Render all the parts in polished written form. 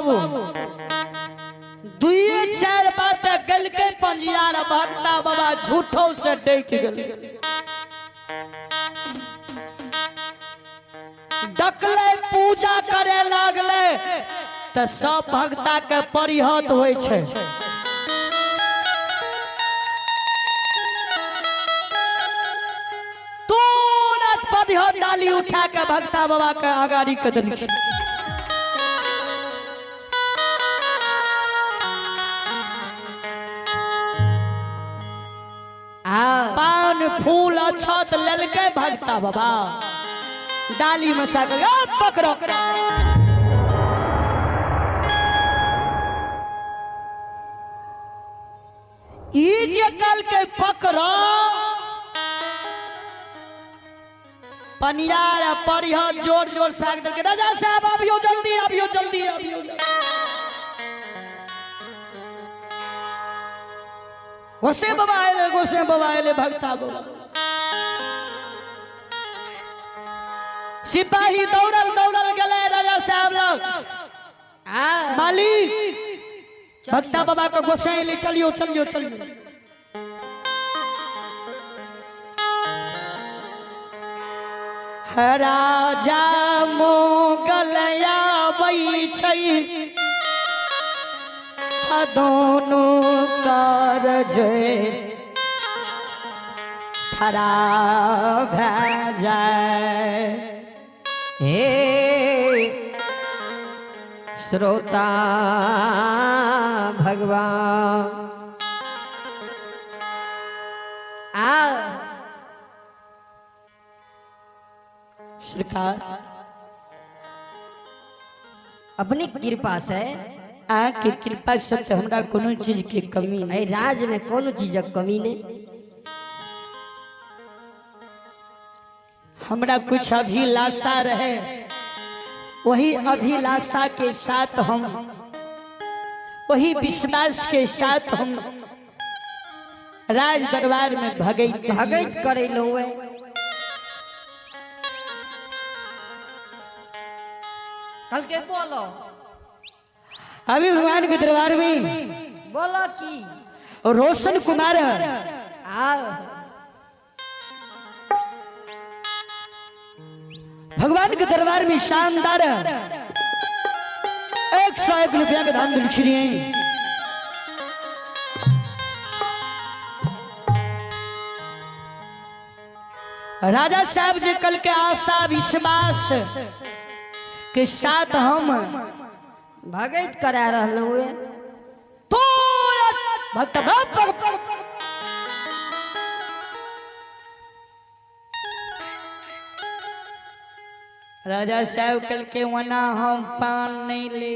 बाबू दुए चार बात गल के पंजियार भक्ता बाबा झूठों से डेक गल डकले पूजा करे लागले तो सब भक्ता के परिहत होय छे। तुरंत परिहत डाली उठा के भक्ता बाबा के आगाड़ी के देलखिन। पान फूल अक्षत ललके भक्ता बाबा डाली में पकड़ो जे कल के पकड़ो पनियार परिहत जोर जोर से आग दल के राजा साहब अभियो जल्दी अभियो जल्दी अभियो गोसे बाबा आए भक्ता बाबा सिपाही दौड़ल दौड़ल गले राजा साहब लोग मालिक भक्ता बाबा को गोसाई ले चलियो चलियो चलियो। राजा मोगलया वही छई दोनों कारज फरा जाए। हे श्रोता भगवान सरकार अपनी कृपा से आके कृपा से तो हमरा कोनो चीज की कमी नहीं। राज में कोनो चीज की कमी नहीं। हमरा कुछ अभिलाषा रहे वही अभिलाषा के साथ हम वही विश्वास के साथ हम राज दरबार में भगत करे लो। कल के बोलो अभी भगवान के दरबार में बोला की रोशन कुमार भगवान के दरबार में शानदार 101 रुपया के दान दक्षिणी राजा साहब जी कल के आशा विश्वास के साथ हम भगत करा रहे भक्त राजा साहब कल के वना हम पान नहीं ले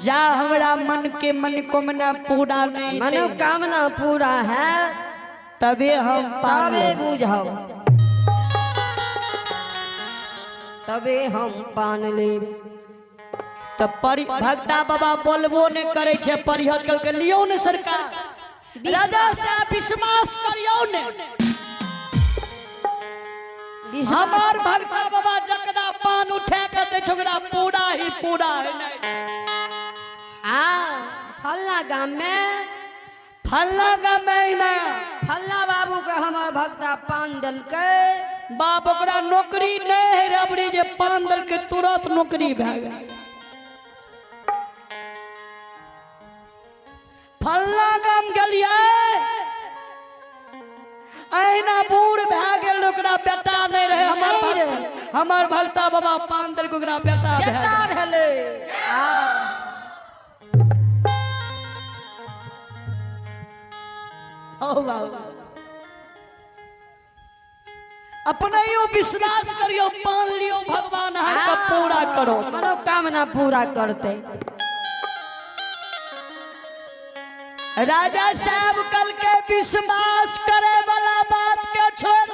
जा हमरा मन के मन कामना पूरा नहीं मनोकामना पूरा है तबे हम तबे बुझाओ तबे हम पान ले। तो भक्ता बाबा बोलबो ने करे छे परिहत कल के लियो ने सरकार राजा साहब विश्वास करियो ने हमार भक्ता बाबा जकड़ा पान उठा के दे छोकरा पूरा ही पूरा है नहीं। फलना गांव में ना फलना बाबू के हमार भक्ता पान दल के बाप ओकरा नौकरी नहीं है रबड़ी जे पान दल के तुरंत नौकरी भए गई। फलना गाम गेलिए अहिना बूढ़ भए गेल ओकरा बेटा नहीं रहे हमार भक्ता बाबा पान दल के ओकरा बेटा भेले। अपने यो विश्वास करियो पान लियो भगवान हमको पूरा करो मनोकामना पूरा करते। राजा साहब कल के विश्वास करे वाला बात के छोड़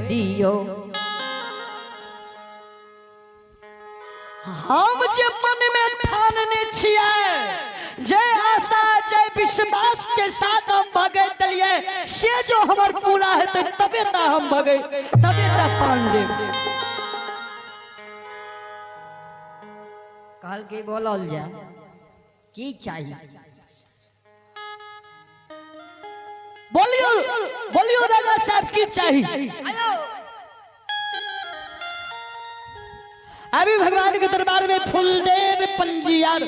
दियो। हम जे मन में ठानने छिए जे आशा जे विश्वास के साथ हम भगे तलिए से जो हमर पूरा है तो तबे ता हम भगे तबे ता पांडे काल के बोलल जा की चाहिए बोलियो बोलियो राजा साहब की चाहिए अभी भगवान के दरबार में फूलदेव पंजियार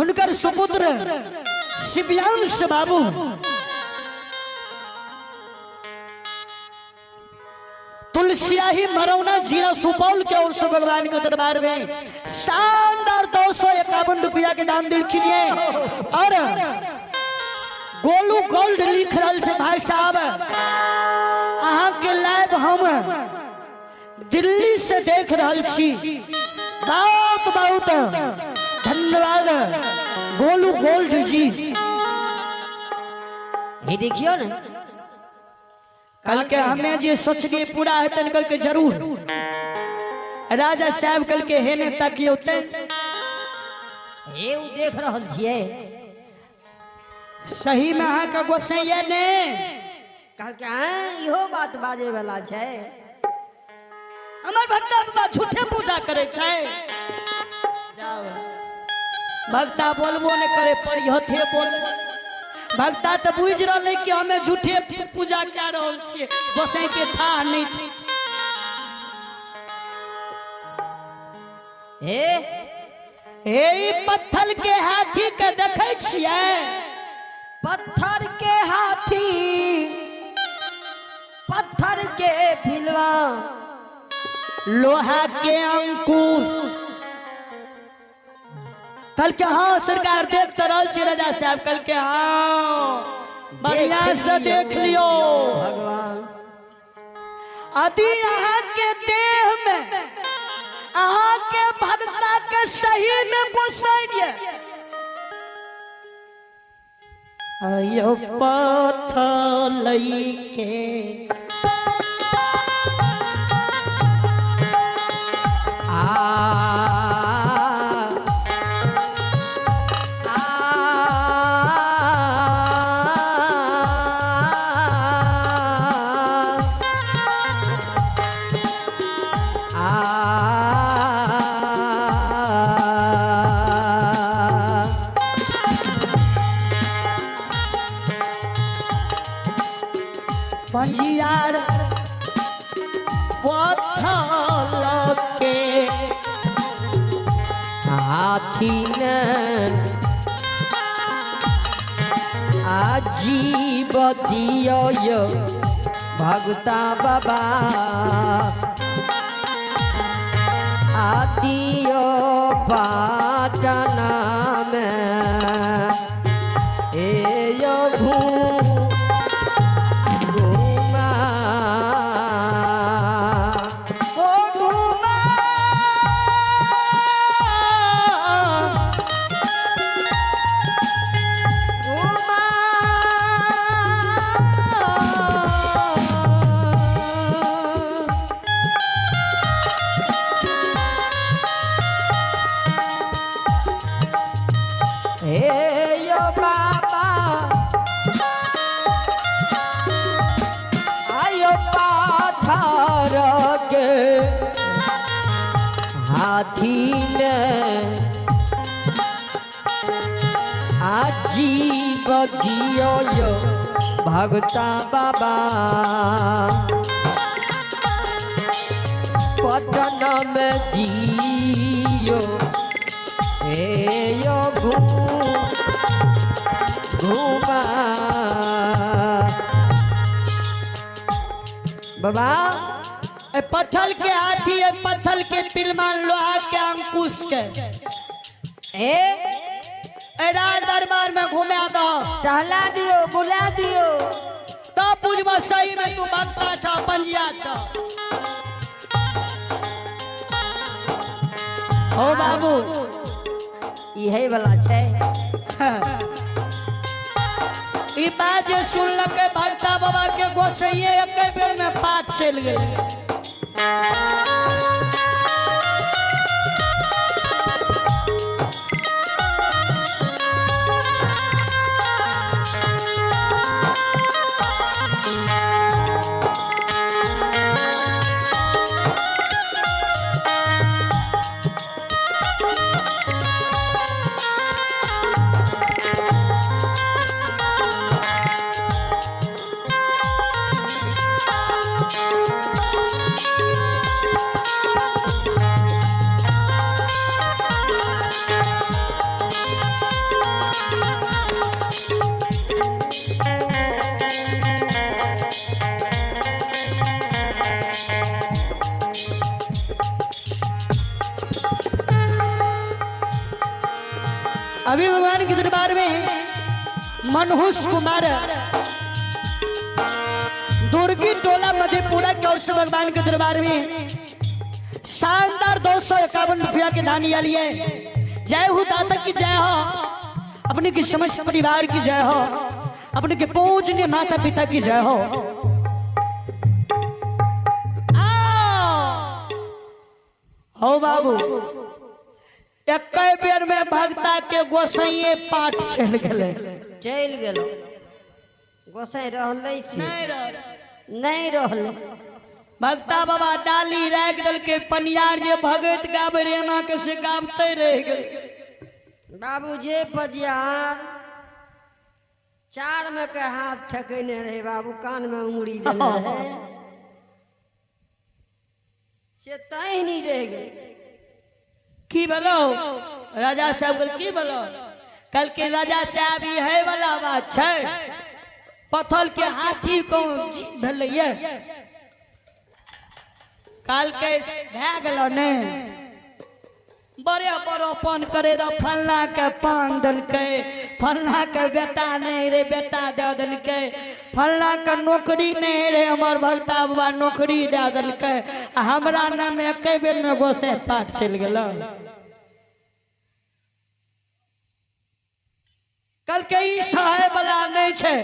उनकर सुपुत्र शिव्यांश बाबू तुलसियाही मरौना जिला सुपौल के ओर से भगवान के दरबार में शानदार 251 रुपया के दान दिल किए और गोलू गोल्ड लिख रहा से भाई साहब अहाँ के लाइव हम दिल्ली से देख रहा छी बहुत बहुत धन्यवाद गोलू गोल्ड जी। ये देखियो ना कल के हमें जे सोचलिए पूरा है तन कल के जरूर राजा साहब कल के हेने तक होते हे उ देख रहल छिए सही में अहाँ का गोसैया ने कल के इहो बात बाजे वाला छै हमर भक्ता बाबा झूठे पूजा करे छै जाओ भक्ता बोलबो ने करे परिहथे बोल भक्ता तो बुझ रहा है कि हमें झूठे पूजा क्या रहल छिए गोसाई के था नहीं छै हे पत्थर के हाथी के देखे छिए पत्थर के हाथी पत्थर के भिलवा लोहा के अंकुश कल के हाँ सरकार देख तो रहल छी राजा साहब कल के हाँ बढ़िया से देख लियो भगवान यदि यहाँ के देह में अहाँ के भक्ता के सही में गोसाइए आयो पत्थर लई के पंजियार पत्थर के हाथी आजीब दियो भगता बाबा आदियो पाटना में यो हाथी ने आजीब दियो भगता बाबा पटना में जियो हे यो घूमा बाबा पत्थर के हाथी है पत्थर के पिलमान लोहा के अंकुश के राज दरबार में घुमा दो टहला दियो बुला दियो तब बुझबा सही में तू भक्ता छ पंजिया छ ओ बाबू इहे वाला छै ई बात जे सुनलक भक्ता बाबा के गोसैये एक बेर में पात चल गए अभी भगवान के दरबार में मनहूस कुमार दुर्गी टोला मधेपुरा की ओर से भगवान के दरबार में शानदार 251 रुपया के दानिया लिए। जय हो दाता की जय हो, अपने की समस्त परिवार की जय हो, अपने के पूजनीय माता पिता की जय हो। हो बाबू एक बेर में भक्ता के गोसाइए पाठ चल गए। चल गेलो गोसाई रहले नहीं रहले। भक्ता बाबा डाली राख दल के पनियार जे भगत गावे रे ना के से गावते रह गए। बाबू जे पजियार चार में के हाथ ठकेने रहे बाबू, कान में उंगली देने रहे से तय नहीं रह गए। की बोलो राजा साहब की बोलो कल के राजा साहब ही है वाला बात है। पत्थर के हाथी को भैया काल के भै गलो ने बड़े बड़ोपन करे रे फलना के पान दल के, फलना के बेटा नहीं रे बेटा दे दल के, फलना के नौकरी नहीं रे हमार भक्ता बाबा नौकरी दे दल के। हमरा नाम एक बेर में गोसे पाठ चल गेलो। कल के ई सहाय वाला नहीं छे,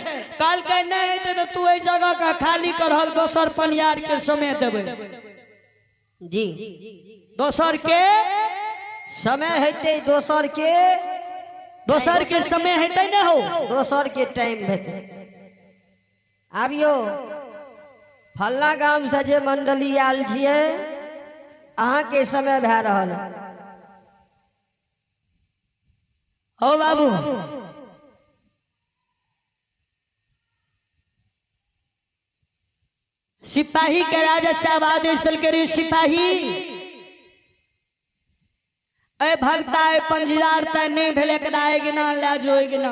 कल के नहीं हेते तो तू ए जगह का खाली करहल दोसर पनियार के समय देबे। जी दोसर के समय हेते, दोसर के समय हेते न हो, दोसर के टाइम हेते। आबियो फल्ला गांव से जे मंडली आयल छिए अहाँ के समय भै रहल हो बाबू। सिपाही के राजा साहब आदेश दल के सिपाही ए भक्ता ए पंजीदार तय नहीं भेले कराएगी ना लाजोएगी ना,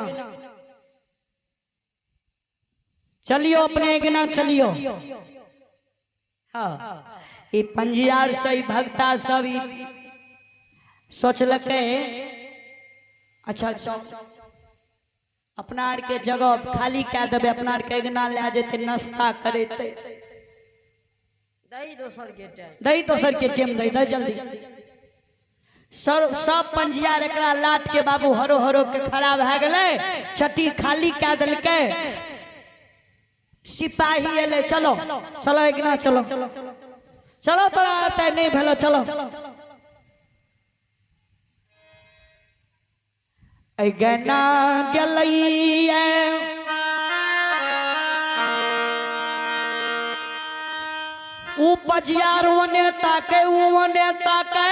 चलियो अपने के ना चलियो। हाँ ये पंजीदार सही भक्ता सब सोचल के अच्छा अपना आर के जगह खाली क्या देवे, अपना आर के गना ले जेते नाश्ता करेते दई दोसर के टाइम, दई दोसर के टाइम दई जल्दी। सब पंजियार एकरा लाट के बाबू हरो हरो के खड़ा भै गए, चट्टी खाली क्या दल के। सिपाही एले चलो चलो एक ना चलो चलो तो आते नहीं भेलो चलो। गना गलैया ऊ पजियार ओने ताके ओने ताके,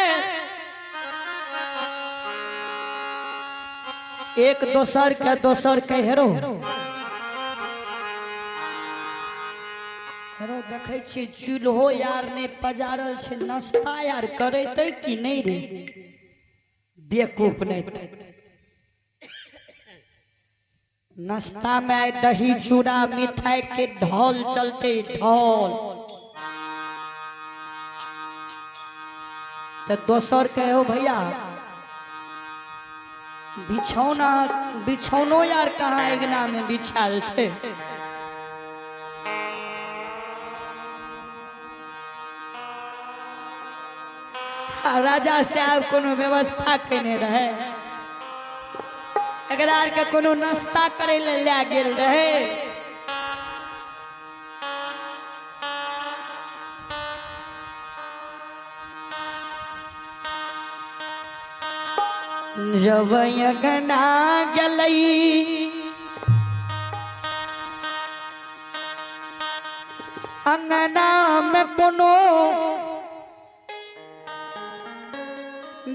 एक दोसर के हेरो हेरो देखे छी चूल्हो यार ने पजारल छे, नाश्ता यार करेते कि नहीं रे बेवकूफ नहीं। नाश्ता में दही चूड़ा मिठाई के ढोल चलते ढोल, तो दोसर के हो भैया बिछौनो यार कहाँ एकना में बिछाल छे। राजा साहब कोनो व्यवस्था केने रहे, एकरा के कोनो नाश्ता करे ले गेल रहे। जब यगना गलई अंगना में कोनो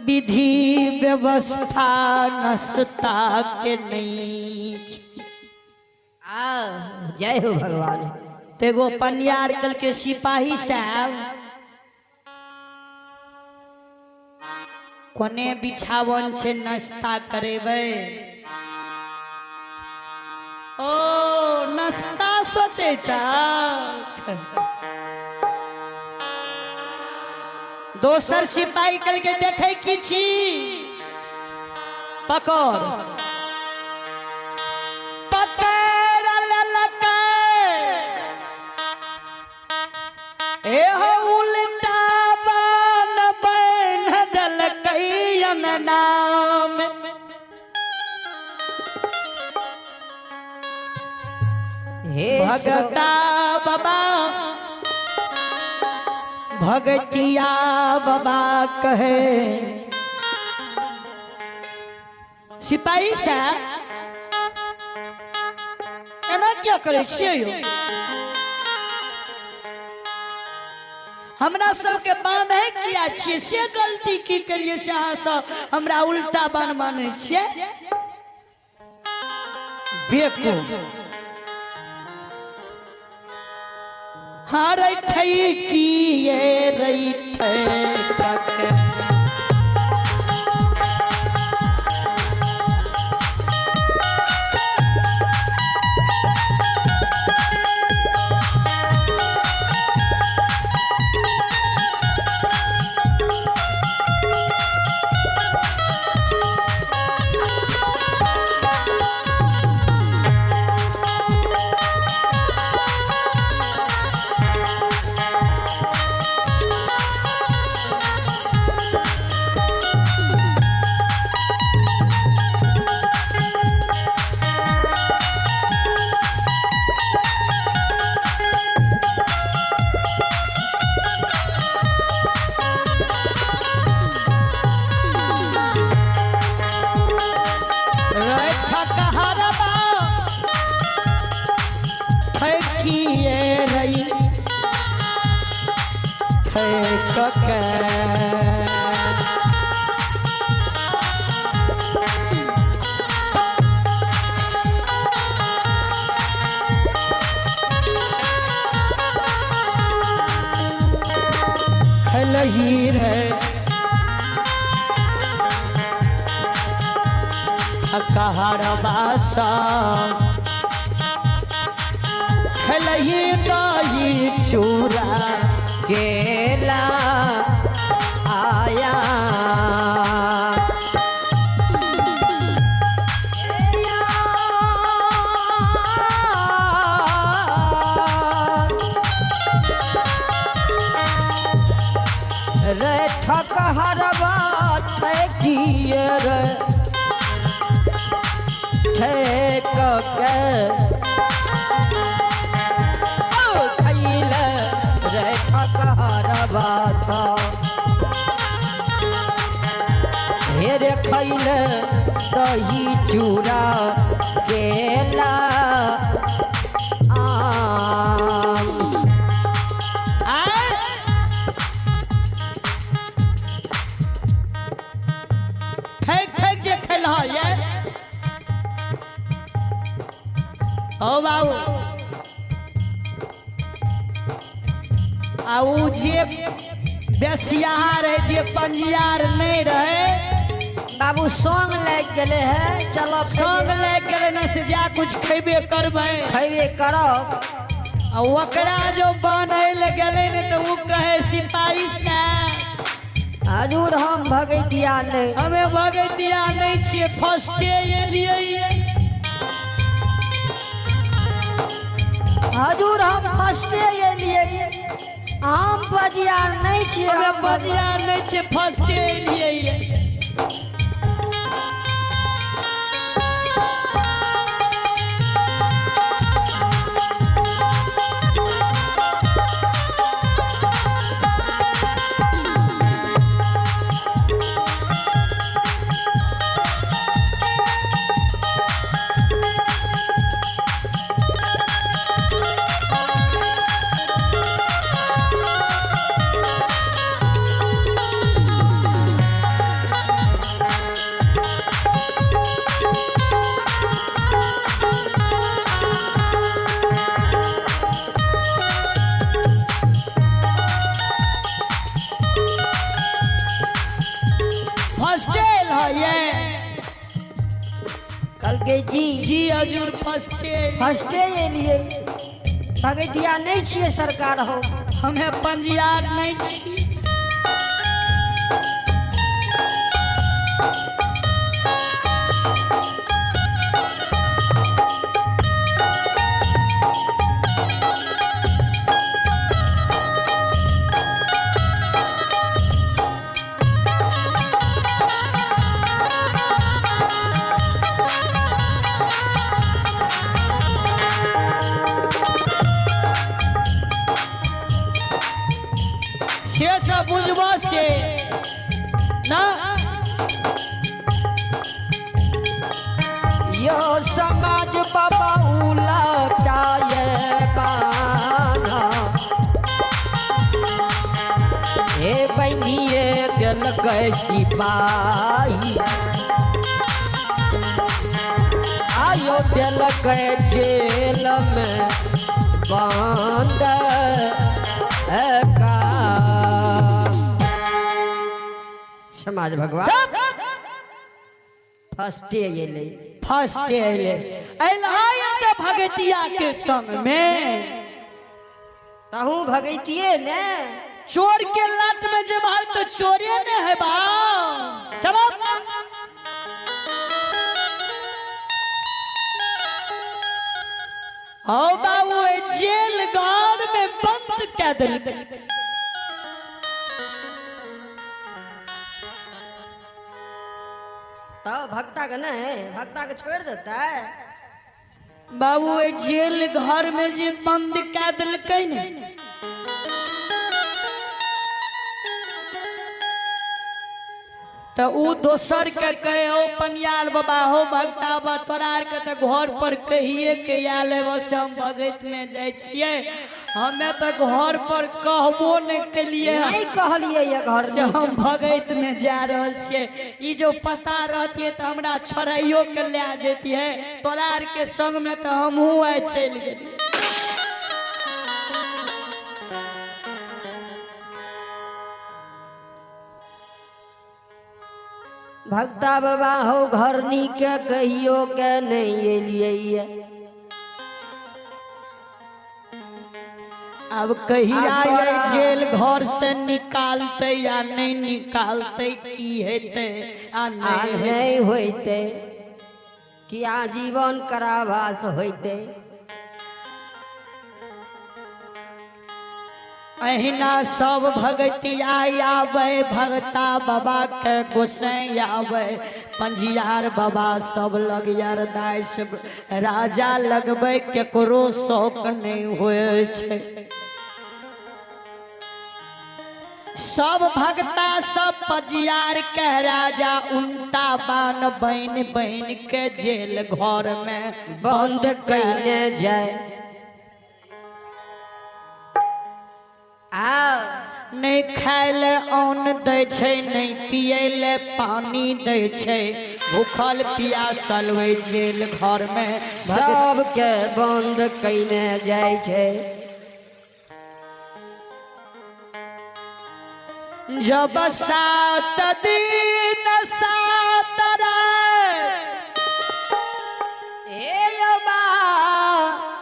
विधि व्यवस्था नाश्ता के नहीं। जय हो भगवान। तेगो पनियार कल के सिपाही साहब कोने बिछावन से नाश्ता करेबे। ओ नाश्ता सोचे छा, दोसर सिपाही कल के देखे की छी पकड़ पकड़ ललका ए हो उल्टा बान बैन दल कैयन नाम हे भगता बाबा भगतिया बाबा कहे सिपाही साहब एना क्या करे छियै यौ हमरा सबके बान्हे किया छियै से गलती की करिए से अहाँ सब हमरा उल्टा बान मानै छियै बेवकूफ हाँ रही किए रही लहीर है कहर बासा खलही दही चूरा केला आया रे ठकहरवा ठकिए रे ठेक के खैल रे ठकहरवा हे रे खैल दही चूड़ा केला आम ओ बाबू आउ जे बेसियार है जे पंजियार नहीं रहे बाबू सॉन्ग लग गए है चलो सॉन्ग लग गए न से जा कुछ खेबे करबे खेबे करब आ ओकरा जो बनैल गेले ने तो वो कहे सिपाही साहब हजूर हम भगतिया नहीं हमें भगतिया नहीं छे फर्स्टे एलिए हजूर हम फर्स्टे एलिए हम बजियार नहीं छे हमें बजियार नहीं छे फर्स्टे एलिए जी हजूर फर्स्टे एलिए भगतिया नहीं छिए सरकार हो हमें पंजियार नहीं छी से सब बुझबो से ना यो समाज बाबा उलटाए काना हे बनिए दिल के सिपाही आयो दिल के जेल में बंद का समाज भगवान फर्स्टे ये ले फर्स्ट एले एलाया भगतिया के संग में तहू भगतिए ने चोर के लात में जब आए तो चोरे ने है बा चलो आओ बाबू जेल घर में बंद कर दिल तो भक्ता का न है भक्ता को छोड़ देता है बाबू जेल घर में जे बंद कर दिलकै ने तो उ दोसर के कहे हो पनियाल बाबा हो भक्ता बा तोरा आर के तो घर पर कहिए के आयल बस हम भगत में जाय छियै हमें तो घर पर कहबो नहीं केलिए नहीं कहलिए ये घर से हम भगत में जा रहल छियै ई जो पता रहतिए तो हमरा छोड़ाइयो के ले जेतिए तोरा आर के संग में तो हमहू आय चल गेली भक्ता बाबा हो घर नी के कहियो के नहीं एलिए अब कहिया ये जेल घर से निकालते या नहीं निकालते की हेते आ नहीं होते कि आजीवन कारावास होते अहिना सब भगतिया आवे भगता बाबा के गोसाई आवे पंजियार बाबा सब लग अरदास राजा लगबे केकरो शौक नहीं होय छै सब भगता सब पंजियार के राजा उल्टा बान बन बन के जेल घर में बंद कैने जाए नहीं खाए ले अन्न दै छै नहीं पिए ले पानी दै छै भूखल पियासल वे जेल घर में सब के बंद कैने जाय छै जब 7 दिन 7 रात ए यो बाबू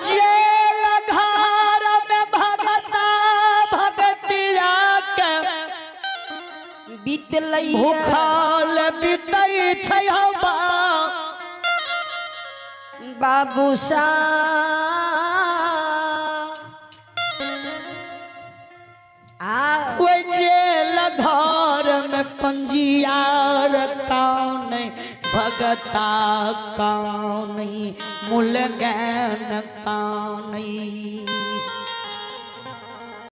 जेल घर में भगता भगतिया के बीतलै भूखल बीतै छै हवा बाबू ओए जेल घर में पंजियार कौन भगता कौन मुलगैन कौन